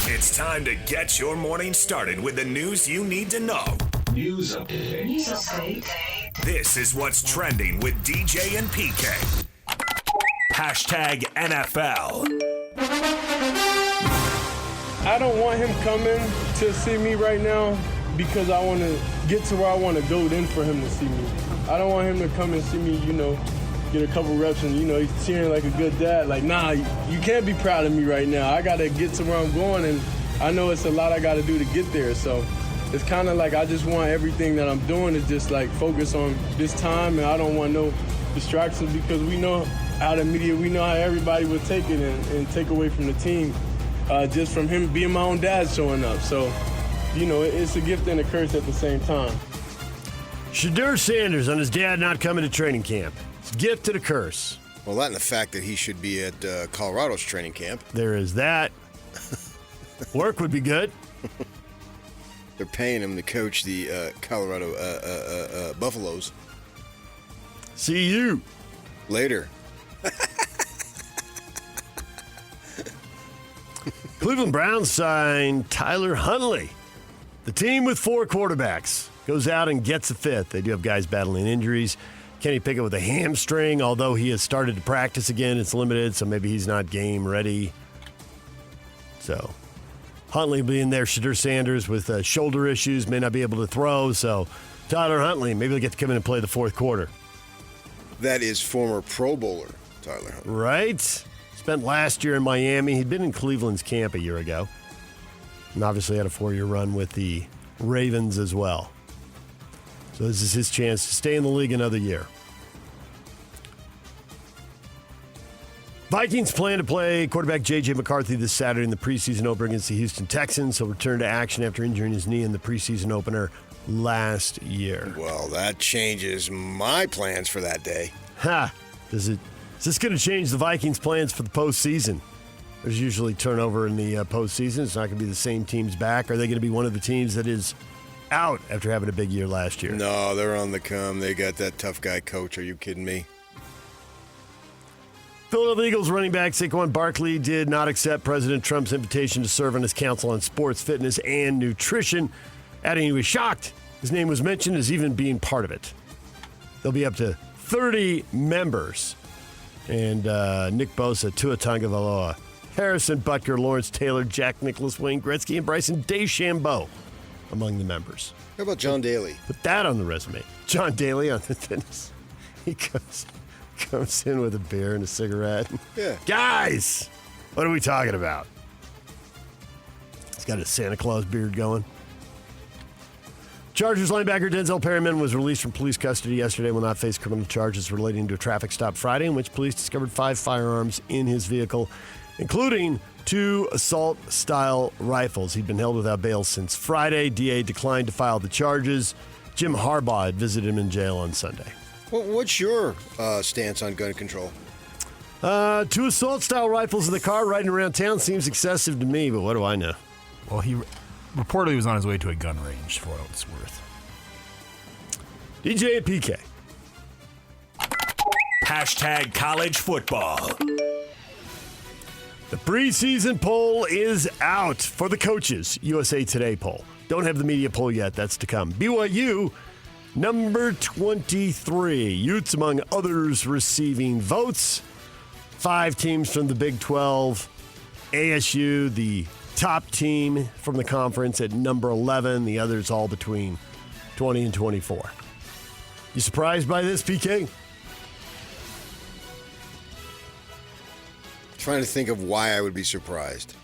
It's time to get your morning started with the news you need to know. News update. This is what's trending with DJ and PK. Hashtag NFL. I don't want him coming to see me right now because I want to get to where I want to go then for him to see me. I don't want him to come and see me, get a couple reps and, he's cheering like a good dad. Like, nah, you can't be proud of me right now. I got to get to where I'm going, and I know it's a lot I got to do to get there. So it's kind of like I just want everything that I'm doing to just, focus on this time, and I don't want no distractions because we know how the media, we know how everybody would take it and take away from the team just from him being my own dad showing up. So, it's a gift and a curse at the same time. Shedeur Sanders on his dad not coming to training camp. It's a gift and a curse. Well, that and the fact that he should be at Colorado's training camp. There is that. Work would be good. They're paying him to coach the Colorado Buffaloes. See you later. Cleveland Browns signed Tyler Huntley. The team with 4 quarterbacks goes out and gets a 5th. They do have guys battling injuries. Kenny Pickett with a hamstring, although he has started to practice again. It's limited, so maybe he's not game ready. So Huntley being there. Shedeur Sanders with shoulder issues, may not be able to throw. So Tyler Huntley, maybe he'll get to come in and play the 4th quarter. That is former Pro Bowler Tyler Huntley. Right? Spent last year in Miami. He'd been in Cleveland's camp a year ago. And obviously had a 4-year run with the Ravens as well. So this is his chance to stay in the league another year. Vikings plan to play quarterback J.J. McCarthy this Saturday in the preseason opener against the Houston Texans. He'll return to action after injuring his knee in the preseason opener last year. Well, that changes my plans for that day. Ha! Is this going to change the Vikings' plans for the postseason? There's usually turnover in the postseason. It's not going to be the same teams back. Are they going to be one of the teams that is out after having a big year last year? No, they're on the come. They got that tough guy coach. Are you kidding me? Philadelphia Eagles running back Saquon Barkley did not accept President Trump's invitation to serve on his Council on Sports, Fitness, and Nutrition, adding he was shocked his name was mentioned as even being part of it. There'll be up to 30 members. And Nick Bosa, Tua Tagovailoa, Harrison Butker, Lawrence Taylor, Jack Nicklaus, Wayne Gretzky, and Bryson DeChambeau among the members. How about John Daly? Put that on the resume. John Daly on the tennis. He comes in with a beer and a cigarette. Yeah. Guys, what are we talking about? He's got his Santa Claus beard going. Chargers linebacker Denzel Perryman was released from police custody yesterday and will not face criminal charges relating to a traffic stop Friday in which police discovered 5 firearms in his vehicle, including 2 assault-style rifles. He'd been held without bail since Friday. DA declined to file the charges. Jim Harbaugh had visited him in jail on Sunday. Well, what's your stance on gun control? 2 assault-style rifles in the car riding around town seems excessive to me, but what do I know? Well, he reportedly was on his way to a gun range, for what it's worth. DJ and PK. Hashtag college football. The preseason poll is out for the coaches. USA Today poll. Don't have the media poll yet. That's to come. BYU, number 23. Utes, among others, receiving votes. 5 teams from the Big 12. ASU, the top team from the conference at number 11. The others all between 20 and 24. You surprised by this, PK? Trying to think of why I would be surprised.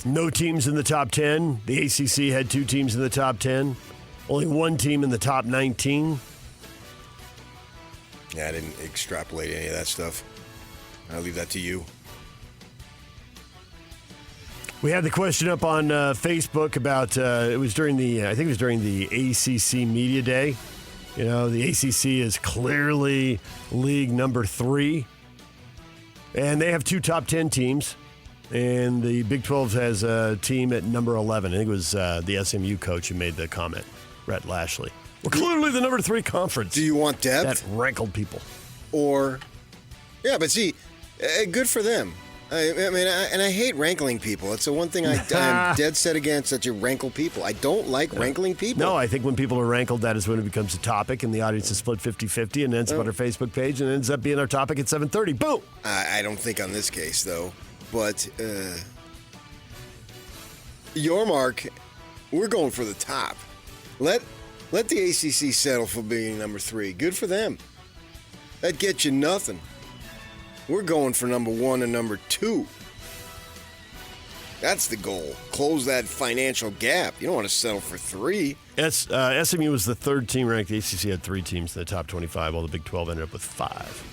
No teams in the top 10. The ACC had 2 teams in the top 10. Only 1 team in the top 19. Yeah, I didn't extrapolate any of that stuff. I'll leave that to you. We had the question up on Facebook about, I think it was during the ACC Media Day. You know, the ACC is clearly league number 3. And they have 2 top 10 teams. And the Big 12 has a team at number 11. I think it was the SMU coach who made the comment, Rhett Lashley. We're clearly the number 3 conference. Do you want depth? That rankled people. Or, yeah, but see, good for them. I hate rankling people. It's the one thing I'm dead set against, that you rankle people. I don't like rankling people. No, I think when people are rankled, that is when it becomes a topic, and the audience is split 50-50, and ends up on our Facebook page, and ends up being our topic at 7:30. Boom! I don't think on this case, though. But your mark, we're going for the top. Let the ACC settle for being number 3. Good for them. That gets you nothing. We're going for number 1 and number 2. That's the goal. Close that financial gap. You don't want to settle for 3. SMU was the 3rd team ranked. The ACC had 3 teams in the top 25, while the Big 12 ended up with 5.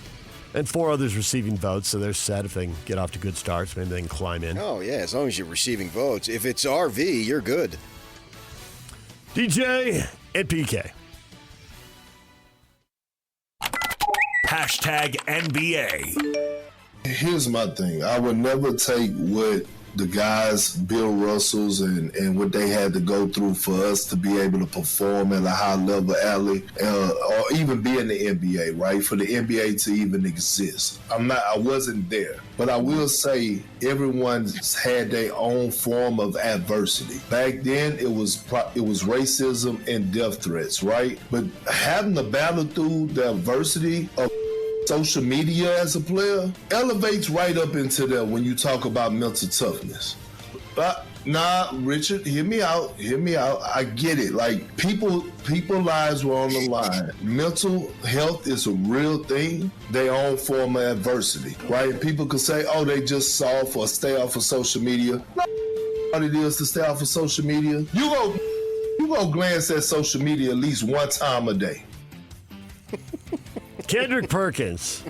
And 4 others receiving votes, so they're set. If they can get off to good starts, maybe they can climb in. Oh, yeah, as long as you're receiving votes. If it's RV, you're good. DJ and PK. Hashtag NBA. Here's my thing. I would never take what the guys, Bill Russells, and what they had to go through for us to be able to perform at a high level, or even be in the NBA, right? For the NBA to even exist. I wasn't there. But I will say everyone's had their own form of adversity. Back then, it was racism and death threats, right? But having to battle through the adversity of social media as a player elevates right up into there when you talk about mental toughness. Richard, hear me out. I get it. Like, people lives were on the line. Mental health is a real thing. Their own form of adversity, right? People could say, oh, they just soft or stay off of social media. What it is to stay off of social media. You go glance at social media at least one time a day. Kendrick Perkins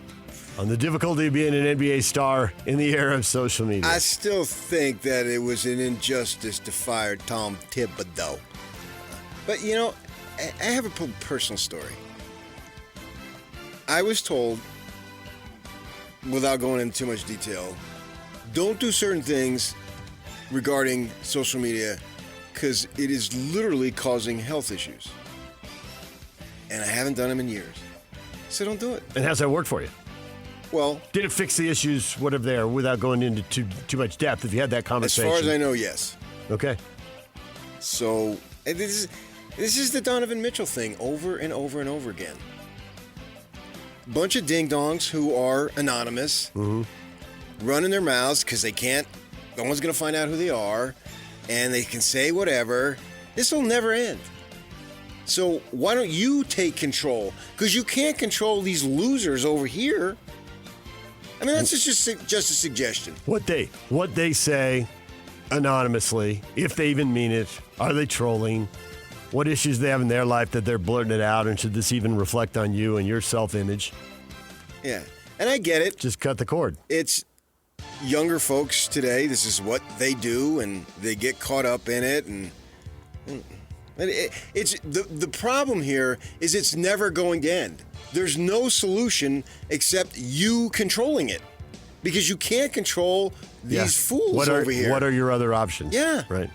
on the difficulty of being an NBA star in the era of social media. I still think that it was an injustice to fire Tom Thibodeau. But, I have a personal story. I was told, without going into too much detail, don't do certain things regarding social media because it is literally causing health issues. And I haven't done them in years. So don't do it. And how's that work for you? Well, did it fix the issues, whatever they are, without going into too much depth? If you had that conversation, as far as I know, yes. Okay. So this is the Donovan Mitchell thing over and over and over again. Bunch of ding-dongs who are anonymous, running their mouths because they can't. No one's going to find out who they are, and they can say whatever. This will never end. So why don't you take control? Because you can't control these losers over here. I mean, that's just a suggestion. What they say anonymously, if they even mean it, are they trolling? What issues they have in their life that they're blurting it out, and should this even reflect on you and your self-image? Yeah, and I get it. Just cut the cord. It's younger folks today. This is what they do, and they get caught up in it, and it's the problem here is it's never going to end. There's no solution except you controlling it, because you can't control these fools over here. What are your other options? Yeah. Right.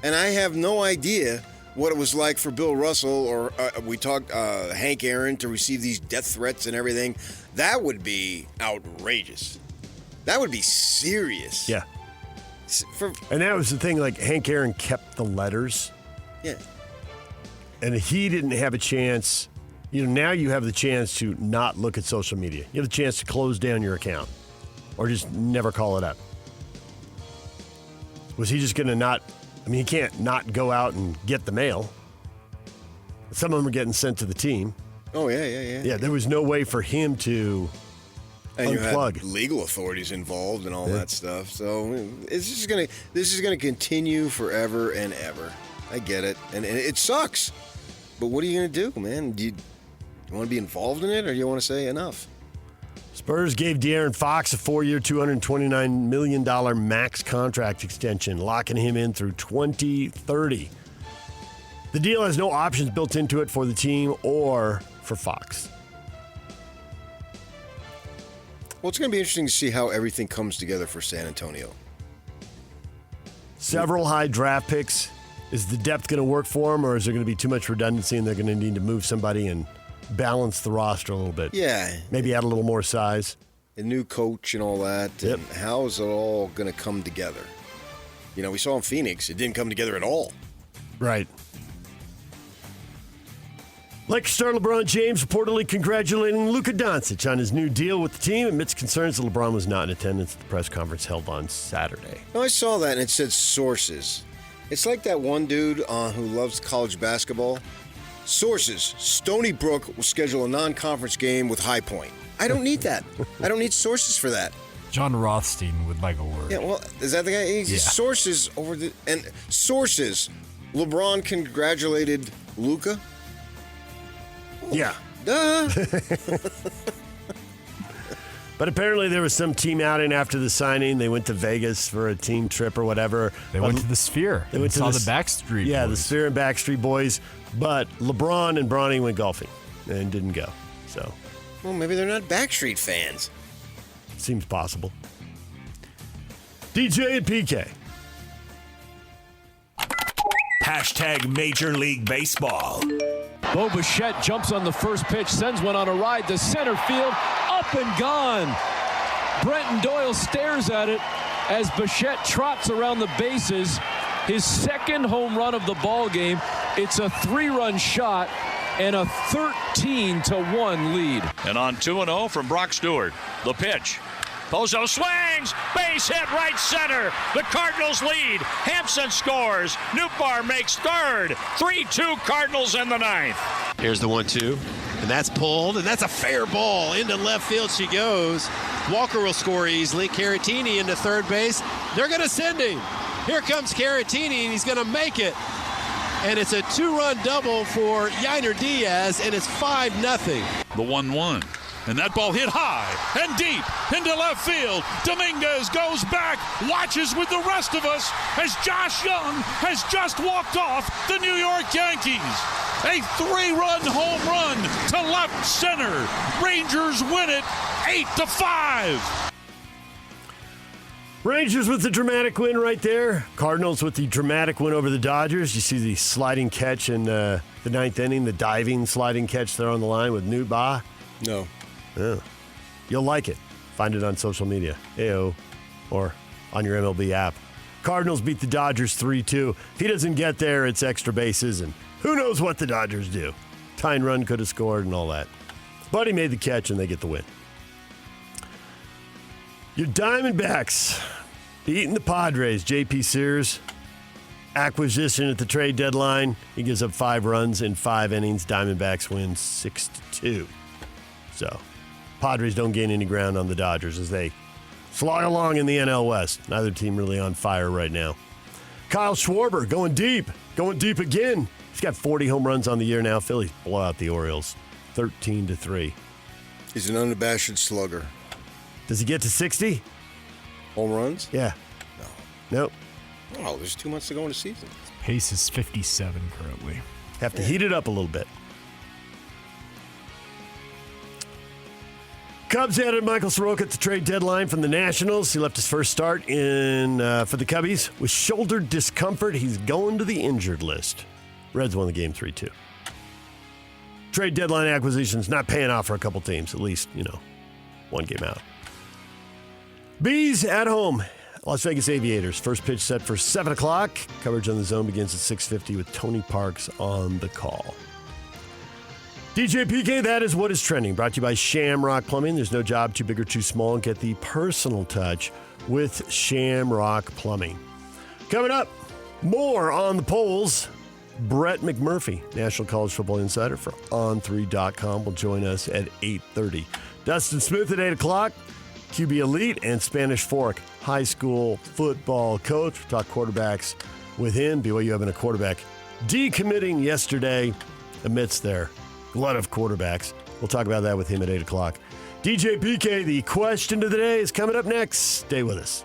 And I have no idea what it was like for Bill Russell or we talked Hank Aaron to receive these death threats and everything. That would be outrageous. That would be serious. Yeah. And that was the thing, like Hank Aaron kept the letters. Yeah. And he didn't have a chance. Now you have the chance to not look at social media. You have the chance to close down your account or just never call it up. Was he just going to not? I mean, he can't not go out and get the mail. Some of them are getting sent to the team. Oh, yeah. Yeah, there was no way for him to and unplug. You had legal authorities involved and all that stuff. So this is gonna continue forever and ever. I get it, and it sucks. But what are you gonna do, man? Do you want to be involved in it, or do you want to say enough? Spurs gave De'Aaron Fox a 4-year, $229 million max contract extension, locking him in through 2030. The deal has no options built into it for the team or for Fox. Well, it's going to be interesting to see how everything comes together for San Antonio. Several high draft picks. Is the depth going to work for them, or is there going to be too much redundancy and they're going to need to move somebody and balance the roster a little bit? Yeah. Maybe add a little more size. a new coach and all that. Yep. And how is it all going to come together? You know, we saw in Phoenix, it didn't come together at all. Right. Lakers star LeBron James reportedly congratulating Luka Doncic on his new deal with the team amidst concerns that LeBron was not in attendance at the press conference held on Saturday. No, I saw that, and it said sources. It's like that one dude who loves college basketball. Sources. Stony Brook will schedule a non-conference game with High Point. I don't need that. I don't need sources for that. John Rothstein would like a word. Yeah, well, is that the guy? Yeah. Sources over the... And sources. LeBron congratulated Luka. Yeah. Duh. But apparently there was some team outing after the signing. They went to Vegas for a team trip or whatever. They went to the Sphere. They went to saw the Backstreet Yeah, Boys. the Sphere and Backstreet Boys. But LeBron and Bronny went golfing and didn't go. So, Well, maybe they're not Backstreet fans. seems possible. DJ and PK. Hashtag Major League Baseball. Bo Bichette jumps on the first pitch, sends one on a ride to center field, up and gone. Brenton Doyle stares at it as Bichette trots around the bases. His second home run of the ball game. It's a 3-run shot and a 13-1 lead. And on 2-0 from Brock Stewart. The pitch. Pozo swings. Base hit right center. The Cardinals lead. Hampson scores. Nootbaar makes third. 3-2 Cardinals in the ninth. Here's the 1-2. And that's pulled, and that's a fair ball. Into left field she goes. Walker will score easily. Caratini into third base. They're going to send him. Here comes Caratini, and he's going to make it. And it's a 2-run double for Yainer Diaz, and it's 5-0. The 1-1. And that ball hit high and deep into left field. Dominguez goes back, watches with the rest of us as Josh Young has just walked off the New York Yankees. A 3-run home run to left center. Rangers win it 8-5. Rangers with the dramatic win right there. Cardinals with the dramatic win over the Dodgers. You see the sliding catch in the ninth inning, the diving sliding catch there on the line with Nootbaar. No. Yeah. You'll like it. Find it on social media, AO, or on your MLB app. Cardinals beat the Dodgers 3-2. If he doesn't get there, it's extra bases, and who knows what the Dodgers do. Tyne Run could have scored and all that. But he made the catch, and they get the win. Your Diamondbacks beating the Padres. J.P. Sears, acquisition at the trade deadline. He gives up 5 runs in 5 innings. Diamondbacks win 6-2. So, Padres don't gain any ground on the Dodgers as they slog along in the NL West. Neither team really on fire right now. Kyle Schwarber going deep again. He's got 40 home runs on the year now. Phillies blow out the Orioles 13-3. He's an unabashed slugger. Does he get to 60? Home runs? Yeah. No. Nope. Oh, there's 2 months to go in the season. Pace is 57 currently. Have to heat it up a little bit. Cubs added Michael Soroka at the trade deadline from the Nationals. He left his first start in for the Cubbies with shoulder discomfort. He's going to the injured list. Reds won the game 3-2. Trade deadline acquisitions not paying off for a couple teams, at least, one game out. Bees at home. Las Vegas Aviators. First pitch set for 7 o'clock. Coverage on the Zone begins at 6:50 with Tony Parks on the call. DJ PK, that is what is trending. Brought to you by Shamrock Plumbing. There's no job too big or too small. Get the personal touch with Shamrock Plumbing. Coming up, more on the polls. Brett McMurphy, National College Football Insider for On3.com, will join us at 8:30. Dustin Smith at 8 o'clock. QB Elite and Spanish Fork high school football coach. We'll talk quarterbacks with him. BYU having a quarterback decommitting yesterday amidst their glut of quarterbacks. We'll talk about that with him at 8 o'clock. DJ PK, the question of the day is coming up next. Stay with us.